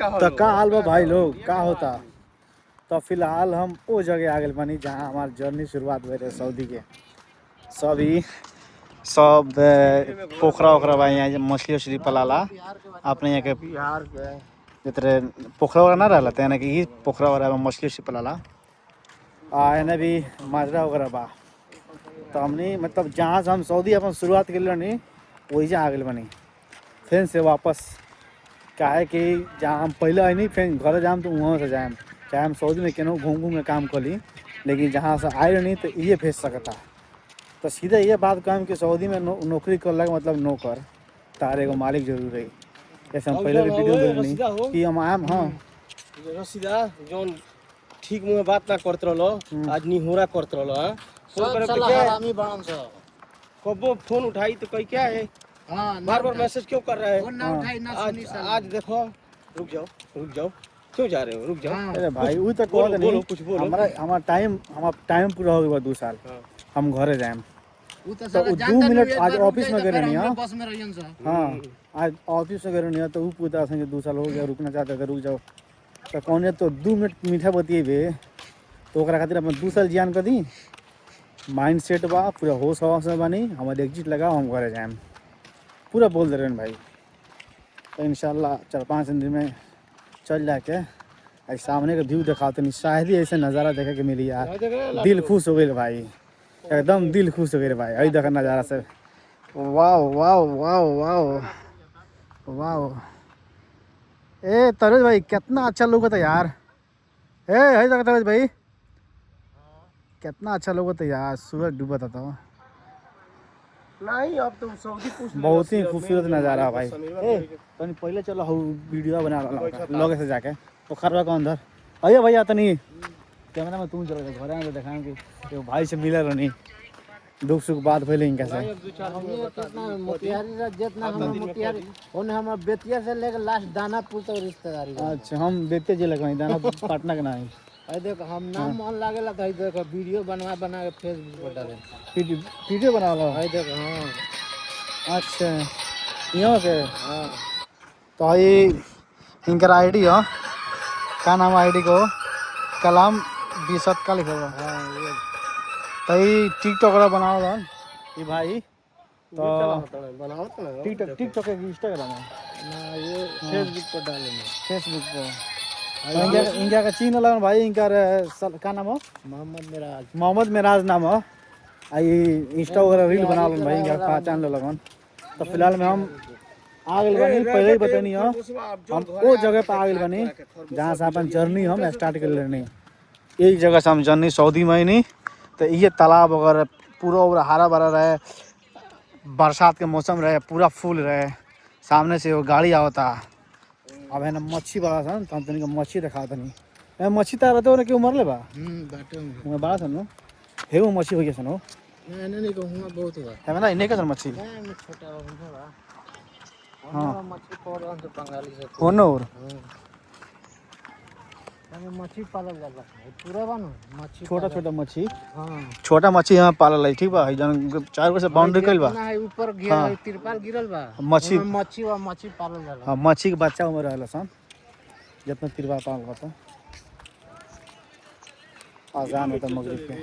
तो का हाल बा भाई लोग का होता। तो फिलहाल हम वो जगह आ गए बनी जहाँ हमारी जर्नी शुरुआत हुए रहे सऊदी के। सब पोखरा ओखरा बा यहाँ मछली उछली पलाला अपने यहाँ के बिहार के जितने पोखरा वगैरह ना रहला तो कि ये पोखरा वगैरह में मछली उछली पलाला एने भी माजरा वगैरह बा। तो हमने मतलब जहाँ से हम सऊदी अपन शुरुआत कर ली वही से आ गए बनी फिर से वापस काहे कि जहाँ हम पहले आई नहीं फिर घर जाम तो वहाँ से जाए चाहे हम सऊदी में केनहू घूम घूम के काम कर ली लेकिन जहाँ से आए नहीं तो ये भेज सकता। तो सीधे ये बात कहम कि सऊदी में नौकरी कर मतलब नौकर तार एगो मालिक जरूर रही। जैसे हम पहले भी वीडियो बोलनी कि हम आम हाँ रसीदा जोन ठीक मुंह बात ना करत रहलो आज निहोरा करत रहलो हां फोन करे पे क्या हरामी बाण से कबो फोन उठाई तो कहीं क्या है हां बार-बार मैसेज क्यों कर रहा है फोन ना उठाई ना सुनी साला आज देखो रुक जाओ क्यों जा रहे हो रुक जाओ। अरे भाई वो तो कह नहीं कुछ बोलो हमारा टाइम पूरा हो गया 2 साल हम घरे जाएम तो 2 मिनट आज ऑफिस में गए नहीं बस में रहियन से हां आज ऑफिस में गए नहीं तो वो पूछता संगे 2 साल हो गया रुकना चाहते तो रुक जाओ तो कौन तो 2 मिनट मीठा बतिएबे तो ओकरा खातिर अपन 2 साल जियान कर दी माइंड सेट बा पूरा होश हवास में बानी हमारे एग्जिट लगा हम घरे जाएम पूरा बोल दे रहे हैं भाई। तो इंशाल्लाह 4-5 दिन में चल जाके आज सामने का व्यू दिखाओ तो शायद ही ऐसे नज़ारा देखे के मिली यार दिल खुश हो गए भाई एकदम दिल खुश हो गए भाई अभी देखा नज़ारा से वाह वाह वाह वाह वाह। ए तरुज भाई कितना अच्छा लोग था यार है देखा तरुज भाई कितना अच्छा लोग था यार सूरज डूबा था तो नहीं अब तो सऊदी कुछ बहुत ही खूबसूरत नज़ारा भाई। तो पहले चलो हम वीडियो बना लगे से जाके तो खरवा का अंदर अये भैया तनी कैमरा में तुम चलो घर में दिखाएं कि भाई से मिले रहनी दुख सुख बात भइले इनका से मोतिहारी ओने हम बेतिया से लेके लास्ट दानापुर तक रिश्तेदारी। अच्छा हम बेतिया जिले के दानापुर पटना के नहीं अरे देखो हम नाम मन लागेला तो देखो वीडियो बना के फेसबुक पर डाले वीडियो बना लो अरे देखो हां अच्छा यहाँ के हाँ तो ये इनका आईडी है क्या नाम आईडी को कलाम 20 का लिखा हुआ हाँ ये तो ये टिकटॉक वाला बना रहा ये भाई तो बनाओ तो टिकटॉक इंस्टाग्राम है ना ये फेसबुक पर डालेंगे फेसबुक पर इनका का चीन वाला भाई इनका क्या नाम है मोहम्मद मिराज नाम है आई इंस्टा वगैरह रील बना लो भाई इनका पहचान लो लगन। तो फिलहाल में हम आ गए बनी पहले ही बतनी हो हम वो जगह पर आ गए बनी जहाँ से अपन जर्नी हम स्टार्ट कर लेनी एक जगह से हम जर्नी सऊदी में ही नहीं तो ये तालाब वगैरह पूरा हरा भरा रहे बरसात के मौसम रहे पूरा फूल रहे सामने से वो गाड़ी आवता अब है ना मच्छी बड़ा सन तो हम तनिक मच्छी दिखा तनी मच्छी तार रहते हो कि उमर ले बा बाटे बड़ा सन हे वो मच्छी हो गया सन हो नहीं कहूंगा बहुत हुआ है ना इन्हें का सन मच्छी छोटा बा हां मच्छी पकड़ रहा तो बंगाली से हो न और मच्छी पालल जाला पूरा बा न मच्छी छोटा मच्छी हां छोटा मच्छी यहां पालल है ठीक बा जन 4 से बाउंड्री कइल बा ना ऊपर घेर तिरपाल गिरल बा मच्छी पालल जाला हां मच्छी के बच्चा उमर रहला सन जितना तिरपाल पालल बा तो आजान होता मगरिब के